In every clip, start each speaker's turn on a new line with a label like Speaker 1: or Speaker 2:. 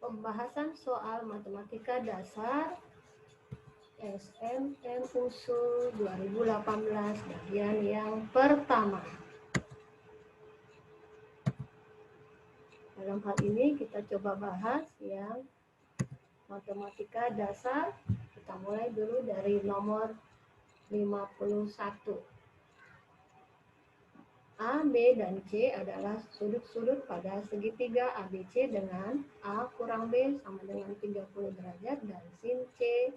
Speaker 1: pembahasan soal matematika dasar SMM Usul 2018 bagian yang pertama. Dalam hal ini kita coba bahas yang matematika dasar. Kita mulai dulu dari nomor 51. A, B, dan C adalah sudut-sudut pada segitiga ABC dengan A kurang B sama dengan 30 derajat dan sin C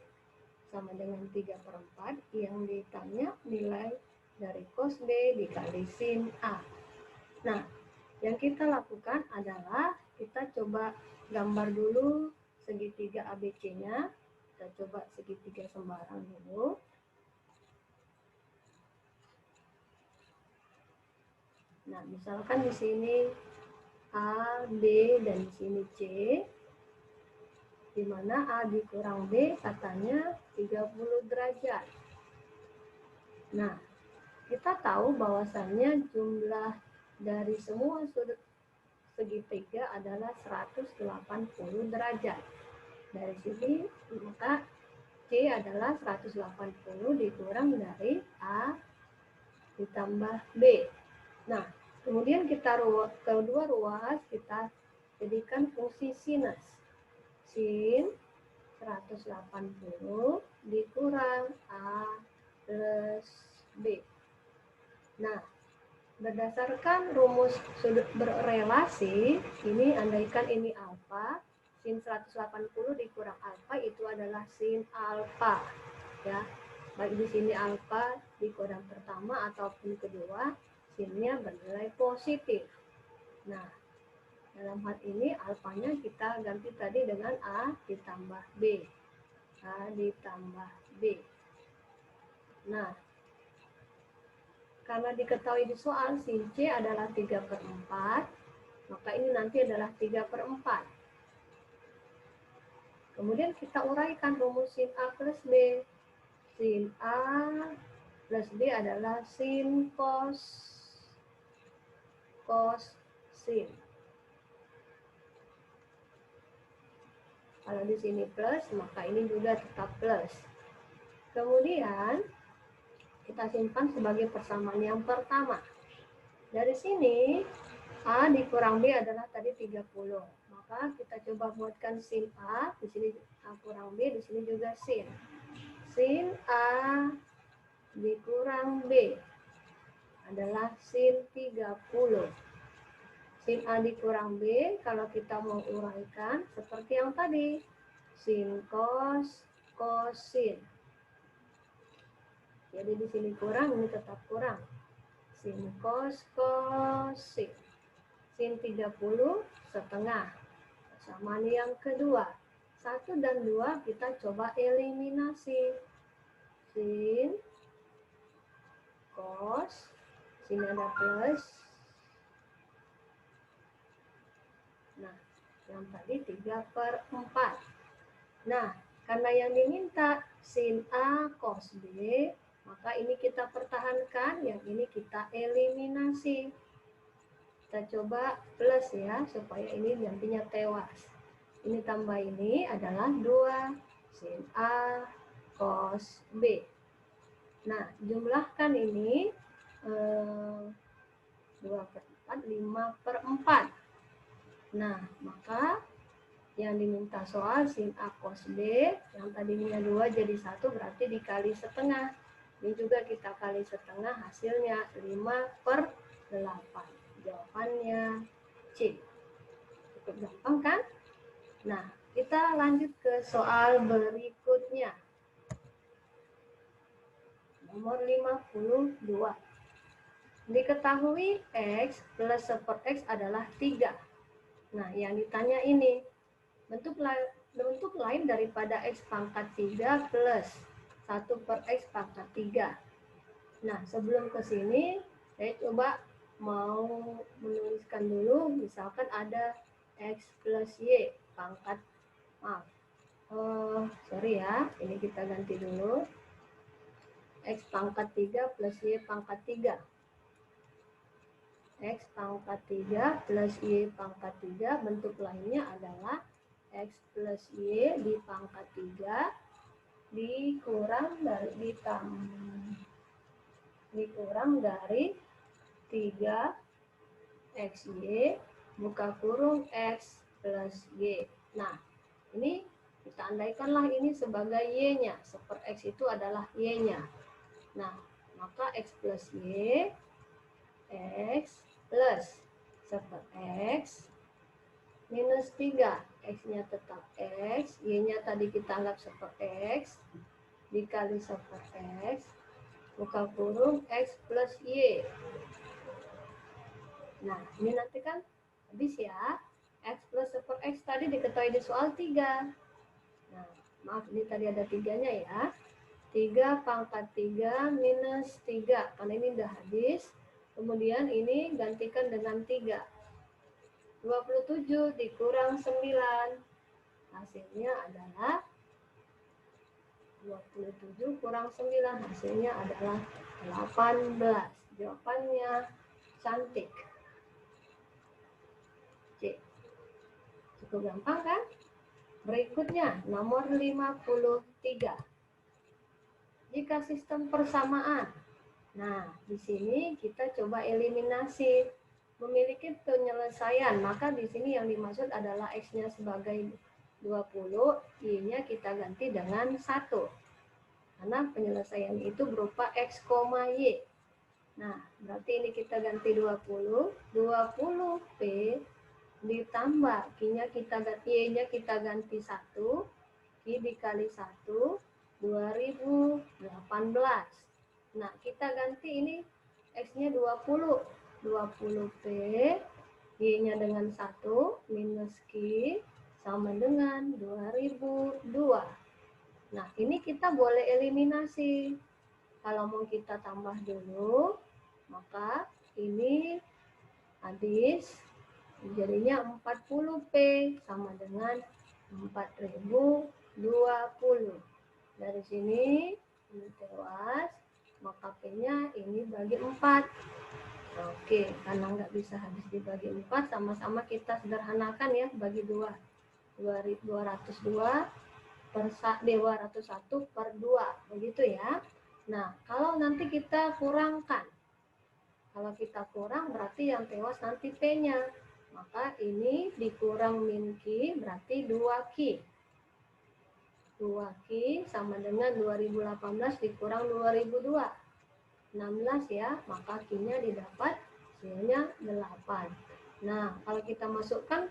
Speaker 1: sama dengan 3/4. Yang ditanya nilai dari cos B dikali sin A. Nah, yang kita lakukan adalah kita coba gambar dulu segitiga ABC-nya. Kita coba segitiga sembarang dulu. Nah, misalkan di sini A, B, dan di sini C, di mana A dikurang B katanya 30 derajat. Nah, kita tahu bahwasannya jumlah dari semua sudut segitiga adalah 180 derajat. Dari sini, maka C adalah 180 dikurang dari A ditambah B. Nah, kemudian kita kedua ruas kita jadikan fungsi sinus. Sin 180 dikurang A plus B. Nah, berdasarkan rumus sudut berrelasi, ini andaikan ini alfa, sin 180 dikurang alfa itu adalah sin alfa. Ya, baik di sini alfa di kodam pertama ataupun kedua, sinnya bernilai positif. Nah, dalam hal ini alfanya kita ganti tadi dengan A ditambah B. A ditambah B. Nah, karena diketahui di soal sin C adalah 3/4, maka ini nanti adalah 3/4. Kemudian kita uraikan rumus sin A plus B. Sin A plus B adalah sin cos sin. Kalau di sini plus, maka ini juga tetap plus. Kemudian kita simpan sebagai persamaan yang pertama. Dari sini A dikurang B adalah tadi 30. Maka kita coba buatkan sin A, di sini A kurang B, di sini juga sin. Sin A dikurang B adalah sin 30. Sin A dikurang B, kalau kita mau uraikan seperti yang tadi, sin cos sin. Jadi di sini kurang, ini tetap kurang. Sin cos sin. Sin 30 setengah. Persamaan yang kedua. 1 dan 2 kita coba eliminasi. Sin cos, sini ada plus. Nah, yang tadi 3/4. Nah, karena yang diminta sin A cos B, maka ini kita pertahankan, yang ini kita eliminasi. Kita coba plus ya, supaya ini nantinya tewas. Ini tambah ini adalah 2 sin A cos B. Nah, jumlahkan ini 2/4, 5/4. Nah, maka yang diminta soal sin A cos B, yang tadinya 2 jadi 1 berarti dikali setengah. Ini juga kita kali setengah, hasilnya 5/8. Jawabannya C. Cukup gampang kan? Nah, kita lanjut ke soal berikutnya. Nomor 52. Diketahui X plus 1/X adalah 3. Nah, yang ditanya ini, bentuk lain daripada X pangkat 3 plus 1/X pangkat 3. Nah, sebelum ke sini, saya coba mau menuliskan dulu, misalkan ada X plus Y pangkat, sorry ya, ini kita ganti dulu. X pangkat 3 plus Y pangkat 3. X pangkat 3 plus Y pangkat 3, bentuk lainnya adalah X plus Y di pangkat 3 dikurang dari 3XY buka kurung X plus Y. Nah, ini kita andaikanlah ini sebagai Y-nya. Seper X itu adalah Y-nya. Nah, maka X plus Y, X plus seper X minus 3. X-nya tetap X, Y-nya tadi kita anggap seper X, dikali seper X, buka kurung X plus Y. Nah, ini nanti kan habis ya. X plus seper X tadi diketahui di soal 3. Nah, maaf ini tadi ada 3-nya ya. 3 pangkat 3 minus 3. Karena ini udah habis. Kemudian ini gantikan dengan 3. 27 dikurang 9. Hasilnya adalah 27 kurang 9. Hasilnya adalah 18. Jawabannya cantik. C. Cukup gampang kan? Berikutnya, nomor 53. Jika sistem persamaan. Nah, di sini kita coba eliminasi. Memiliki penyelesaian, maka di sini yang dimaksud adalah X-nya sebagai 20, Y-nya kita ganti dengan 1. Karena penyelesaian itu berupa X, Y. Nah, berarti ini kita ganti 20. 20P ditambah Y-nya kita ganti 1, Y dikali 1, 2018. Nah, kita ganti ini X-nya 20. 20P, Y-nya dengan 1, minus Q, sama dengan 2002. Nah, ini kita boleh eliminasi. Kalau mau kita tambah dulu, maka ini habis, jadinya 40P sama dengan 4020. Dari sini, ini tewas, maka P-nya ini bagi 4. Oke, karena nggak bisa habis dibagi 4, sama-sama kita sederhanakan ya, bagi 2. 202 per 201 per 2, begitu ya. Nah, kalau nanti kita kurangkan, kalau kita kurang berarti yang tewas nanti P-nya. Maka ini dikurang min Q berarti 2Q. 2Q sama dengan 2018 dikurang 2002. 16 ya, maka Q-nya didapat hasilnya 8. Nah, kalau kita masukkan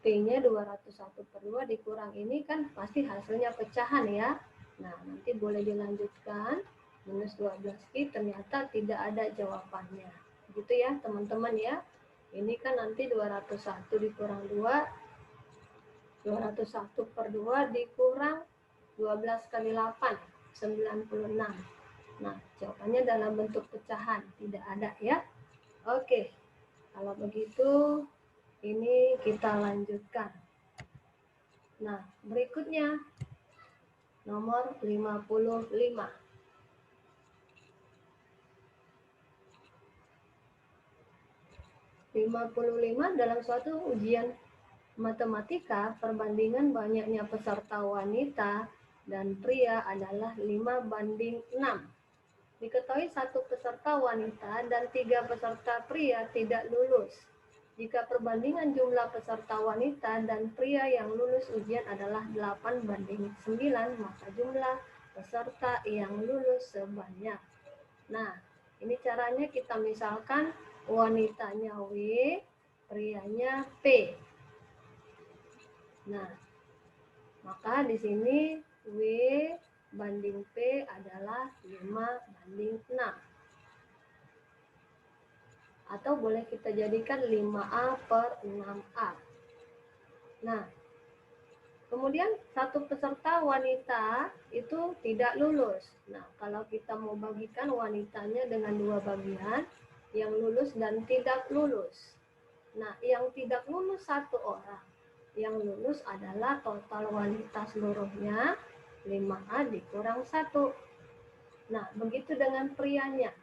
Speaker 1: P-nya 201 per 2 dikurang ini kan pasti hasilnya pecahan ya. Nah, nanti boleh dilanjutkan. Minus 12Q ternyata tidak ada jawabannya. Gitu ya teman-teman ya. Ini kan nanti 201 dikurang 2. 201 per 2 dikurang 12 kali 8. 96. Nah, jawabannya dalam bentuk pecahan, tidak ada ya. Oke, kalau begitu ini kita lanjutkan. Nah, berikutnya nomor 55. 55 dalam suatu ujian matematika, perbandingan banyaknya peserta wanita dan pria adalah 5:6. Diketahui 1 peserta wanita dan 3 peserta pria tidak lulus. Jika perbandingan jumlah peserta wanita dan pria yang lulus ujian adalah 8:9, maka jumlah peserta yang lulus sebanyak. Nah, ini caranya kita misalkan wanitanya W, prianya P. Nah, maka di sini W banding P adalah 5:6. Atau boleh kita jadikan 5A per 6A. Nah, kemudian 1 peserta wanita itu tidak lulus. Nah, kalau kita mau bagikan wanitanya dengan 2 bagian, yang lulus dan tidak lulus. Nah, yang tidak lulus 1 orang. Yang lulus adalah total wanita seluruhnya 5A dikurang 1. Nah, begitu dengan prianya.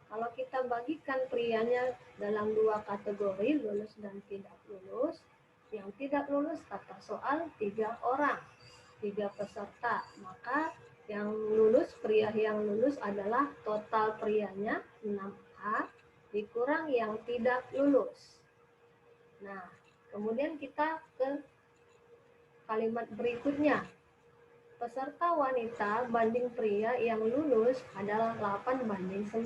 Speaker 1: Kalau kita bagikan prianya dalam 2 kategori, lulus dan tidak lulus, yang tidak lulus kata soal 3 orang, 3 peserta. Maka yang lulus, pria yang lulus adalah total prianya 6A dikurang yang tidak lulus. Nah, kemudian kita ke kalimat berikutnya. Peserta wanita banding pria yang lulus adalah 8 banding 9.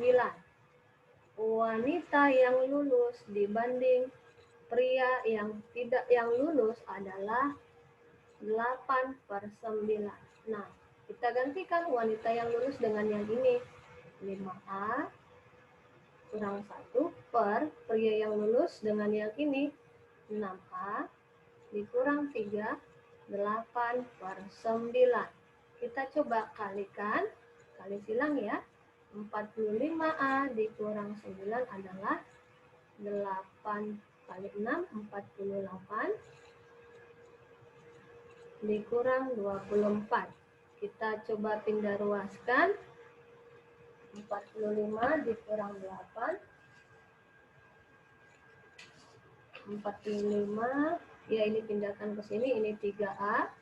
Speaker 1: Wanita yang lulus dibanding pria yang lulus adalah 8/9. Nah, kita gantikan wanita yang lulus dengan yang ini. 5A kurang 1 per pria yang lulus dengan yang ini. 6A dikurang 3, 8/9. Kita coba kalikan, kali silang ya. 45A dikurang 9 adalah 8 kali 6, 48 dikurang 24. Kita coba pindah ruaskan. 45 dikurang 8. 45, ya ini pindahkan ke sini, ini 3A.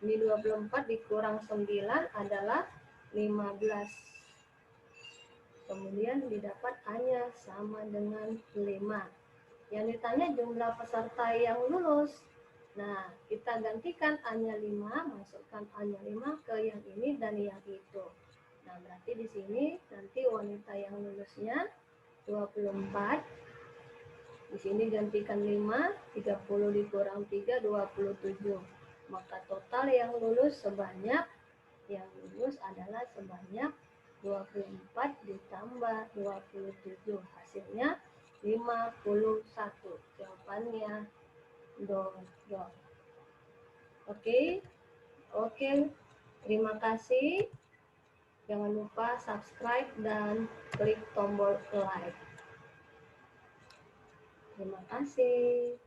Speaker 1: Ini 24 dikurang 9 adalah 15. Kemudian didapat A-nya sama dengan 5. Yang ditanya jumlah peserta yang lulus. Nah, kita gantikan A-nya 5, masukkan A-nya 5 ke yang ini dan yang itu. Nah, berarti di sini nanti wanita yang lulusnya 24. Di sini gantikan 5, 30 dikurang 3, 27. Maka total yang lulus adalah sebanyak 24 ditambah 27. Hasilnya 51. Jawabannya dot. Oke. Terima kasih. Jangan lupa subscribe dan klik tombol like. Terima kasih.